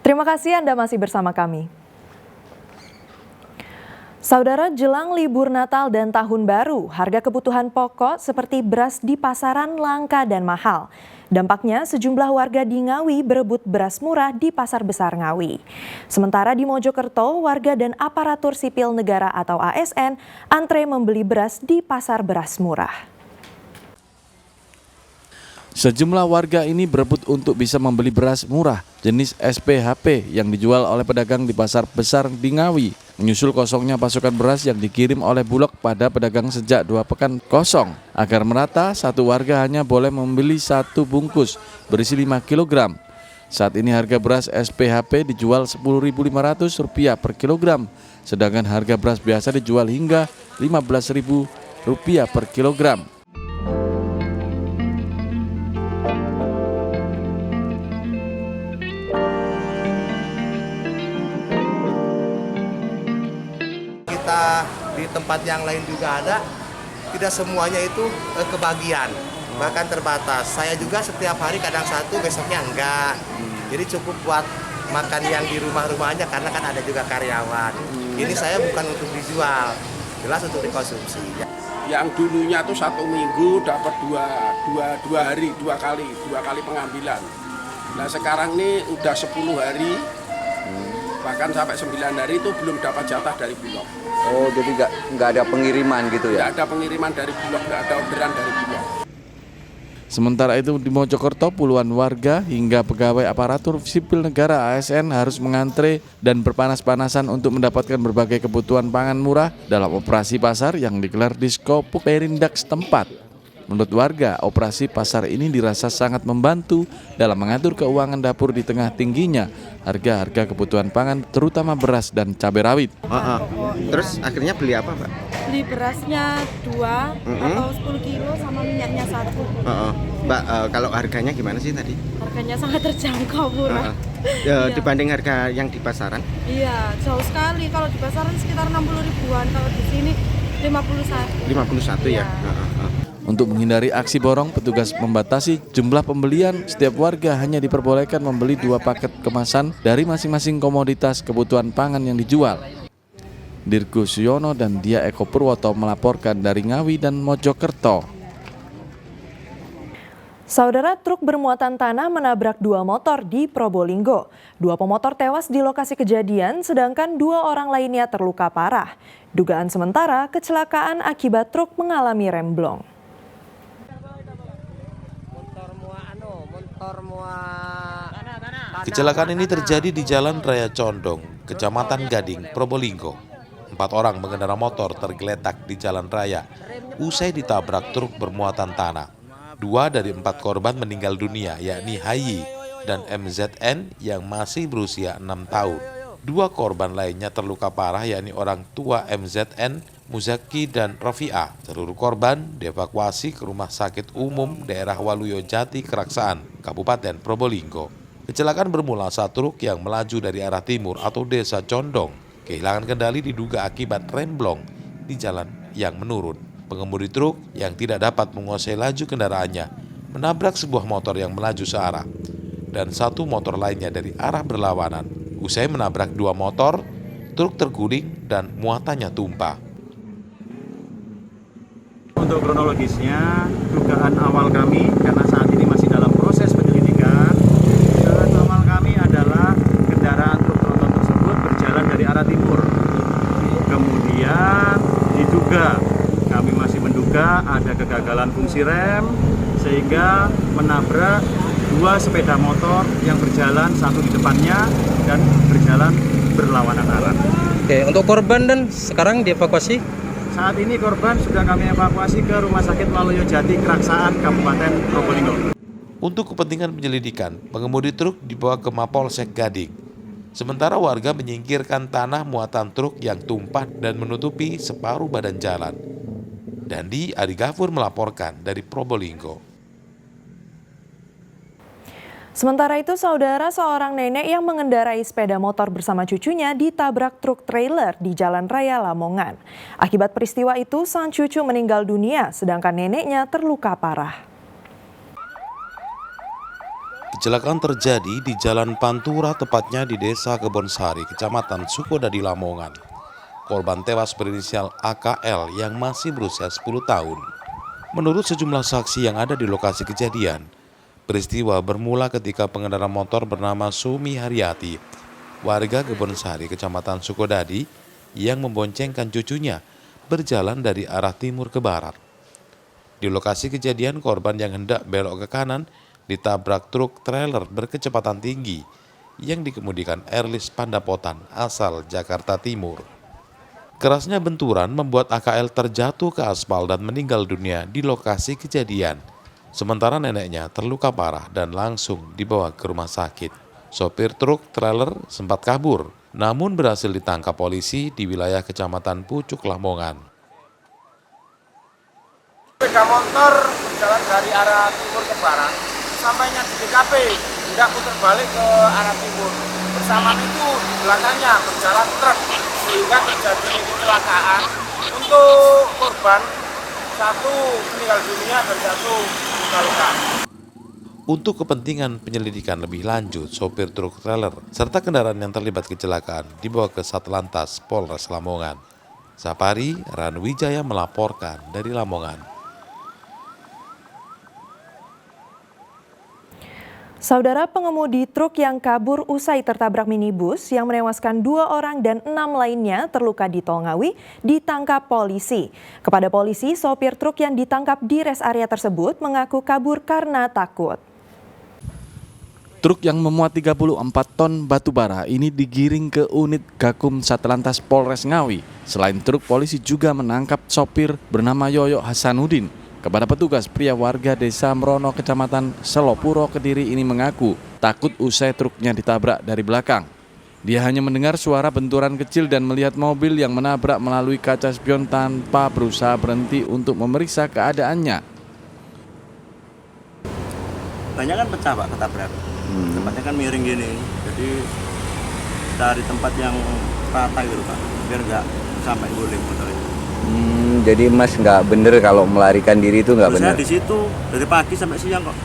Terima kasih Anda masih bersama kami. Saudara, jelang libur Natal dan Tahun Baru, harga kebutuhan pokok seperti beras di pasaran langka dan mahal. Dampaknya sejumlah warga di Ngawi berebut beras murah di Pasar Besar Ngawi. Sementara di Mojokerto, warga dan aparatur sipil negara atau ASN antre membeli beras di pasar beras murah. Sejumlah warga ini berebut untuk bisa membeli beras murah jenis SPHP yang dijual oleh pedagang di Pasar Besar di Ngawi. Menyusul kosongnya pasokan beras yang dikirim oleh Bulog pada pedagang sejak 2 pekan kosong. Agar merata, satu warga hanya boleh membeli 1 bungkus berisi 5 kg. Saat ini harga beras SPHP dijual Rp10.500 per kilogram, sedangkan harga beras biasa dijual hingga Rp15.000 per kilogram. Kita di tempat yang lain juga ada, tidak semuanya itu kebagian, bahkan terbatas. Saya juga setiap hari kadang 1, besoknya enggak. Jadi cukup buat makan yang di rumah-rumahnya karena kan ada juga karyawan. Ini saya bukan untuk dijual, jelas untuk dikonsumsi. Yang dulunya tuh 1 minggu dapat dua kali pengambilan. Nah sekarang ini udah 10 hari, bahkan sampai 9 hari itu belum dapat jatah dari Bulog. Oh, jadi nggak ada pengiriman gitu ya? Nggak ada pengiriman dari Bulog, nggak ada orderan dari Bulog. Sementara itu di Mojokerto, puluhan warga hingga pegawai aparatur sipil negara ASN harus mengantre dan berpanas-panasan untuk mendapatkan berbagai kebutuhan pangan murah dalam operasi pasar yang digelar di Skopuk Perindak setempat. Menurut warga, operasi pasar ini dirasa sangat membantu dalam mengatur keuangan dapur di tengah tingginya harga-harga kebutuhan pangan, terutama beras dan cabai rawit. Terus akhirnya beli apa, Pak? Beli berasnya 2 atau 10 kilo sama minyaknya 1. Mbak, kalau harganya gimana sih tadi? Harganya sangat terjangkau, murah. Iya. Dibanding harga yang di pasaran? Iya, jauh sekali. Kalau di pasaran sekitar 60 ribuan, kalau di sini 51. 51 ya? Untuk menghindari aksi borong, petugas membatasi jumlah pembelian. Setiap warga hanya diperbolehkan membeli 2 paket kemasan dari masing-masing komoditas kebutuhan pangan yang dijual. Dirgo Suyono dan Dia Eko Purwoto melaporkan dari Ngawi dan Mojokerto. Saudara, truk bermuatan tanah menabrak 2 motor di Probolinggo. 2 pemotor tewas di lokasi kejadian, sedangkan 2 orang lainnya terluka parah. Dugaan sementara, kecelakaan akibat truk mengalami remblong. Kecelakaan ini terjadi di Jalan Raya Condong, Kecamatan Gading, Probolinggo. 4 orang pengendara motor tergeletak di jalan raya usai ditabrak truk bermuatan tanah. 2 dari 4 korban meninggal dunia, yakni Hayi dan MZN yang masih berusia 6 tahun. 2 korban lainnya terluka parah, yakni orang tua MZN, Muzaki dan Rofiah. Seluruh korban dievakuasi ke Rumah Sakit Umum Daerah Waluyo Jati Keraksaan, Kabupaten Probolinggo. Kecelakaan bermula saat truk yang melaju dari arah timur atau desa Condong kehilangan kendali diduga akibat remblong di jalan yang menurun. Pengemudi truk yang tidak dapat menguasai laju kendaraannya menabrak sebuah motor yang melaju searah dan 1 motor lainnya dari arah berlawanan. Usai menabrak 2 motor, truk terguling dan muatannya tumpah. Untuk kronologisnya, dugaan awal kami karena saat ini masih dalam proses penyelidikan, dugaan awal kami adalah kendaraan truk tronton tersebut berjalan dari arah timur. Kemudian diduga, kami masih menduga ada kegagalan fungsi rem sehingga menabrak 2 sepeda motor yang berjalan, 1 di depannya dan berjalan berlawanan arah. Oke, untuk korban dan sekarang dievakuasi? Saat ini korban sudah kami evakuasi ke Rumah Sakit Waluyo Jati Keraksaan, Kabupaten Probolinggo. Untuk kepentingan penyelidikan, pengemudi truk dibawa ke Mapolsek Gading. Sementara warga menyingkirkan tanah muatan truk yang tumpah dan menutupi separuh badan jalan. Dandi Adi Gafur melaporkan dari Probolinggo. Sementara itu, saudara, seorang nenek yang mengendarai sepeda motor bersama cucunya ditabrak truk trailer di Jalan Raya Lamongan. Akibat peristiwa itu, sang cucu meninggal dunia, sedangkan neneknya terluka parah. Kecelakaan terjadi di Jalan Pantura, tepatnya di Desa Kebonsari, Kecamatan Sukodadi, Lamongan. Korban tewas berinisial AKL yang masih berusia 10 tahun. Menurut sejumlah saksi yang ada di lokasi kejadian, peristiwa bermula ketika pengendara motor bernama Sumi Haryati, warga Kebonsari, Kecamatan Sukodadi, yang memboncengkan cucunya berjalan dari arah timur ke barat. Di lokasi kejadian, korban yang hendak belok ke kanan ditabrak truk trailer berkecepatan tinggi yang dikemudikan Erlis Pandapotan asal Jakarta Timur. Kerasnya benturan membuat AKL terjatuh ke aspal dan meninggal dunia di lokasi kejadian. Sementara neneknya terluka parah dan langsung dibawa ke rumah sakit. Sopir truk trailer sempat kabur, namun berhasil ditangkap polisi di wilayah Kecamatan Pucuk, Lamongan. Sepeda motor berjalan dari arah timur ke barat, sampainya di TKP, tidak putar balik ke arah timur. Bersamaan itu di belakangnya berjalan truk, sehingga terjadi kecelakaan. Untuk korban, satu meninggal dunia dan satu luka-luka. Untuk kepentingan penyelidikan lebih lanjut, sopir truk trailer serta kendaraan yang terlibat kecelakaan dibawa ke Satlantas Polres Lamongan. Sapari Ranwijaya melaporkan dari Lamongan. Saudara, pengemudi truk yang kabur usai tertabrak minibus yang menewaskan 2 orang dan 6 lainnya terluka di Tol Ngawi ditangkap polisi. Kepada polisi, sopir truk yang ditangkap di rest area tersebut mengaku kabur karena takut. Truk yang memuat 34 ton batu bara ini digiring ke unit Gakum Satlantas Polres Ngawi. Selain truk, polisi juga menangkap sopir bernama Yoyo Hasanuddin. Kepada petugas, pria warga Desa Mrono, Kecamatan Selopuro, Kediri ini mengaku takut usai truknya ditabrak dari belakang. Dia hanya mendengar suara benturan kecil dan melihat mobil yang menabrak melalui kaca spion tanpa berusaha berhenti untuk memeriksa keadaannya. Banyak kan pecah Pak ketabrak. Tempatnya kan miring gini. Jadi cari tempat yang rata gitu Pak, biar nggak sampai guling motornya. Jadi Mas nggak bener kalau melarikan diri itu nggak bener? Saya di situ dari pagi sampai siang kok.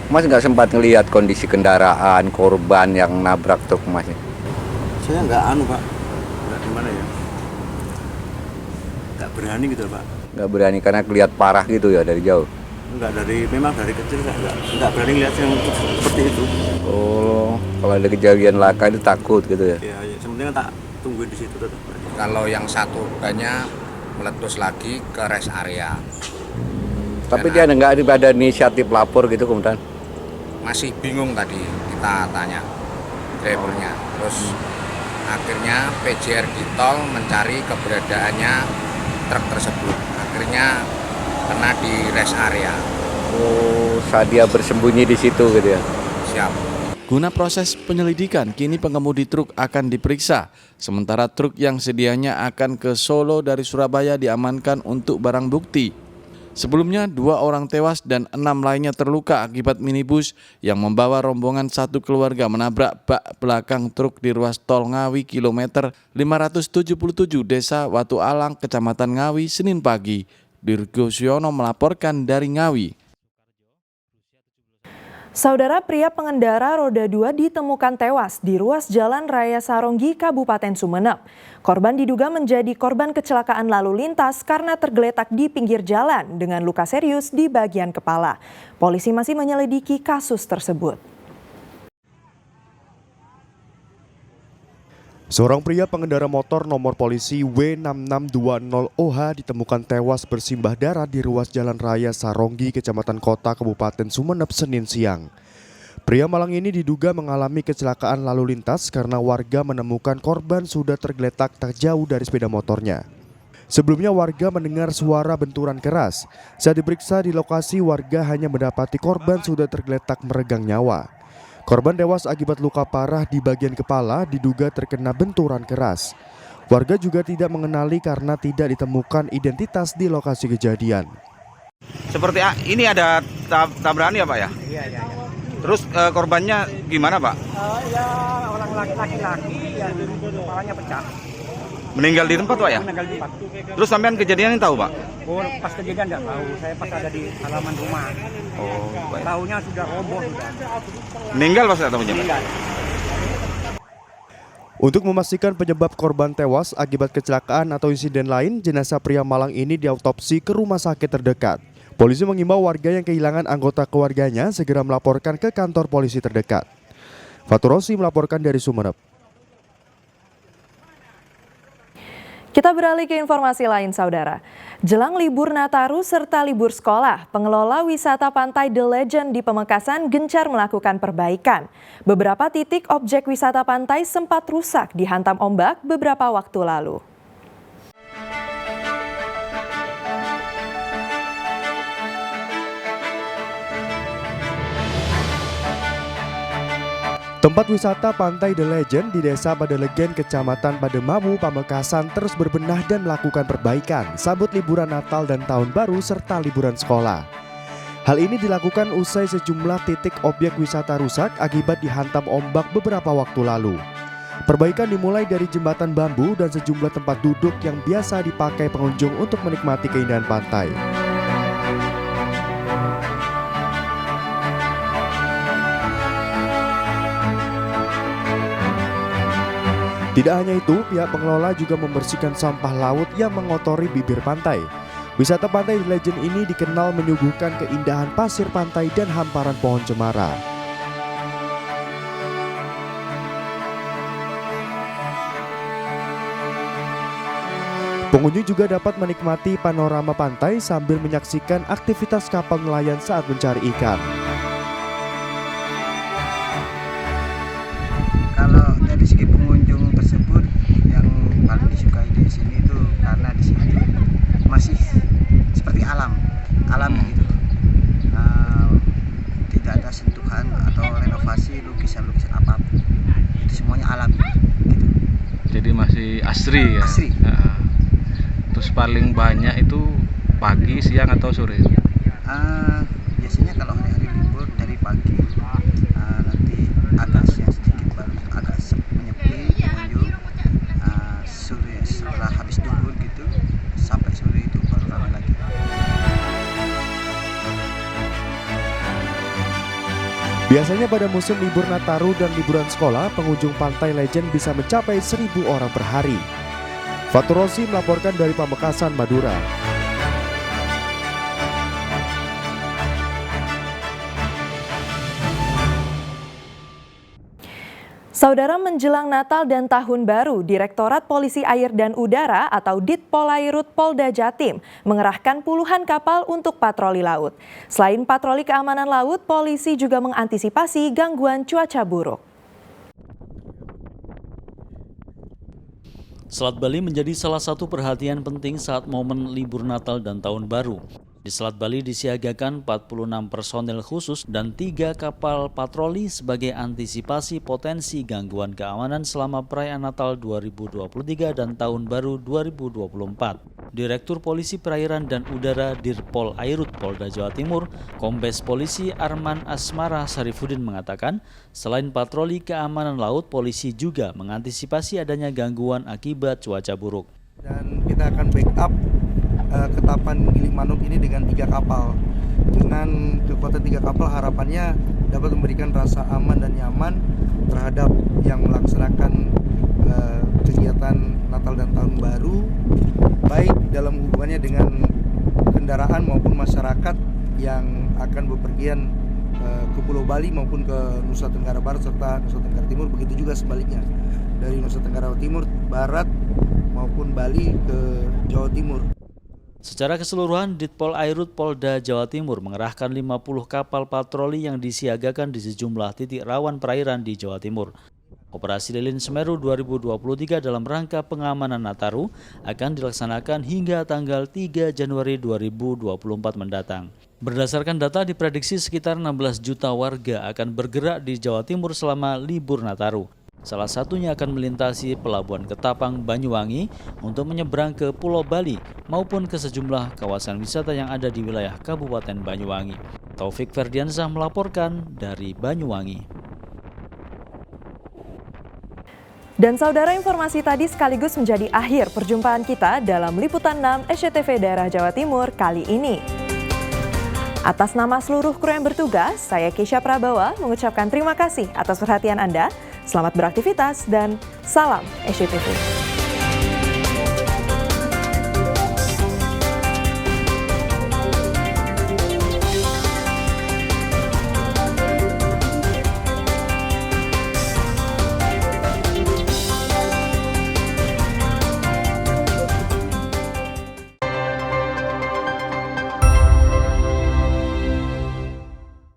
Mas nggak sempat ngelihat kondisi kendaraan korban yang nabrak truk Mas? Saya nggak Pak, nggak gimana ya, nggak berani gitu Pak. Nggak berani karena kelihatan parah gitu ya dari jauh? Memang dari kecil saya nggak berani lihat yang seperti itu. Oh, kalau ada kejadian laka itu takut gitu ya? Iya, sebenarnya tak tungguin di situ tetap. Kalau yang satu banyak meletus lagi ke rest area. Tapi dia nggak ada inisiatif lapor gitu kemudian? Masih bingung tadi kita tanya drivernya. Terus akhirnya PJR di tol mencari keberadaannya truk tersebut. Akhirnya kena di rest area. Oh, saat dia bersembunyi di situ gitu ya? Siap. Guna proses penyelidikan, kini pengemudi truk akan diperiksa. Sementara truk yang sedianya akan ke Solo dari Surabaya diamankan untuk barang bukti. Sebelumnya 2 orang tewas dan 6 lainnya terluka akibat minibus yang membawa rombongan satu keluarga menabrak bak belakang truk di ruas Tol Ngawi kilometer 577 Desa Watu Alang, Kecamatan Ngawi, Senin pagi. Dirgo Siono melaporkan dari Ngawi. Saudara, pria pengendara roda 2 ditemukan tewas di ruas Jalan Raya Saronggi, Kabupaten Sumeneb. Korban diduga menjadi korban kecelakaan lalu lintas karena tergeletak di pinggir jalan dengan luka serius di bagian kepala. Polisi masih menyelidiki kasus tersebut. Seorang pria pengendara motor nomor polisi W6620OH ditemukan tewas bersimbah darah di ruas Jalan Raya Saronggi, Kecamatan Kota, Kabupaten Sumeneb, Senin siang. Pria malang ini diduga mengalami kecelakaan lalu lintas karena warga menemukan korban sudah tergeletak tak jauh dari sepeda motornya. Sebelumnya warga mendengar suara benturan keras. Saat diperiksa di lokasi, warga hanya mendapati korban sudah tergeletak meregang nyawa. Korban tewas akibat luka parah di bagian kepala diduga terkena benturan keras. Warga juga tidak mengenali karena tidak ditemukan identitas di lokasi kejadian. Seperti ini ada tabrakan ya Pak ya? Iya. Terus korbannya gimana Pak? Ya orang laki-laki ya kepalanya pecah. Meninggal di tempat Pak ya? Meninggal di tempat. Terus sampean kejadian ini tahu Pak? Oh, pas kejadian nggak tahu. Saya pas ada di halaman rumah. Oh, baik. Tahunya sudah roboh sudah. Meninggal Pak atau Meninggal. Untuk memastikan penyebab korban tewas akibat kecelakaan atau insiden lain, jenazah pria Malang ini diautopsi ke rumah sakit terdekat. Polisi mengimbau warga yang kehilangan anggota keluarganya segera melaporkan ke kantor polisi terdekat. Fatur Rosi melaporkan dari Sumeneb. Kita beralih ke informasi lain, saudara. Jelang libur Nataru serta libur sekolah, pengelola wisata pantai The Legend di Pamekasan gencar melakukan perbaikan. Beberapa titik objek wisata pantai sempat rusak dihantam ombak beberapa waktu lalu. Tempat wisata Pantai The Legend di Desa Padelegen, Kecamatan Pademabu, Pamekasan terus berbenah dan melakukan perbaikan sambut liburan Natal dan Tahun Baru serta liburan sekolah. Hal ini dilakukan usai sejumlah titik objek wisata rusak akibat dihantam ombak beberapa waktu lalu. Perbaikan dimulai dari jembatan bambu dan sejumlah tempat duduk yang biasa dipakai pengunjung untuk menikmati keindahan pantai. Tidak hanya itu, pihak pengelola juga membersihkan sampah laut yang mengotori bibir pantai. Wisata Pantai The Legend ini dikenal menyuguhkan keindahan pasir pantai dan hamparan pohon cemara. Pengunjung juga dapat menikmati panorama pantai sambil menyaksikan aktivitas kapal nelayan saat mencari ikan. Kalau dari segi pengunjung tersebut yang paling disukai di sini itu karena di sini itu masih seperti alam gitu. Tidak ada sentuhan atau renovasi lukisan-lukisan apapun. Itu semuanya alami gitu. Jadi masih asri ya. Asri. Terus paling banyak itu pagi, siang atau sore? Biasanya kalau hari-hari libur dari pagi nanti agak siang sedikit baru agak menyepi pengunjung. Sore setelah habis duhur gitu sampai sore itu baru ramai lagi. Biasanya pada musim libur Nataru dan liburan sekolah, pengunjung Pantai Legend bisa mencapai 1.000 orang per hari. Fatur Rosi melaporkan dari Pamekasan, Madura. Saudara, menjelang Natal dan Tahun Baru, Direktorat Polisi Air dan Udara atau Ditpolairut Polda Jatim mengerahkan puluhan kapal untuk patroli laut. Selain patroli keamanan laut, polisi juga mengantisipasi gangguan cuaca buruk. Selat Bali menjadi salah satu perhatian penting saat momen libur Natal dan Tahun Baru. Di Selat Bali disiagakan 46 personel khusus dan 3 kapal patroli sebagai antisipasi potensi gangguan keamanan selama perayaan Natal 2023 dan Tahun Baru 2024. Direktur Polisi Perairan dan Udara Dirpol Airut Polda Jawa Timur, Kombes Polisi Arman Asmara Sarifudin mengatakan, selain patroli keamanan laut, polisi juga mengantisipasi adanya gangguan akibat cuaca buruk. Dan kita akan backup Ketapan Gili Manuk ini dengan 3 kapal. Dengan kekuatan 3 kapal harapannya dapat memberikan rasa aman dan nyaman terhadap yang melaksanakan kegiatan Natal dan Tahun Baru, baik dalam hubungannya dengan kendaraan maupun masyarakat yang akan bepergian ke Pulau Bali maupun ke Nusa Tenggara Barat serta Nusa Tenggara Timur, begitu juga sebaliknya dari Nusa Tenggara Timur Barat maupun Bali ke Jawa Timur. Secara keseluruhan, Ditpol Airut Polda Jawa Timur mengerahkan 50 kapal patroli yang disiagakan di sejumlah titik rawan perairan di Jawa Timur. Operasi Lilin Semeru 2023 dalam rangka pengamanan Nataru akan dilaksanakan hingga tanggal 3 Januari 2024 mendatang. Berdasarkan data, diprediksi sekitar 16 juta warga akan bergerak di Jawa Timur selama libur Nataru. Salah satunya akan melintasi Pelabuhan Ketapang, Banyuwangi untuk menyeberang ke Pulau Bali maupun ke sejumlah kawasan wisata yang ada di wilayah Kabupaten Banyuwangi. Taufik Ferdiansyah melaporkan dari Banyuwangi. Dan saudara, informasi tadi sekaligus menjadi akhir perjumpaan kita dalam Liputan 6 SCTV Daerah Jawa Timur kali ini. Atas nama seluruh kru yang bertugas, saya Keisha Prabawa mengucapkan terima kasih atas perhatian Anda. Selamat beraktivitas dan salam SCTV.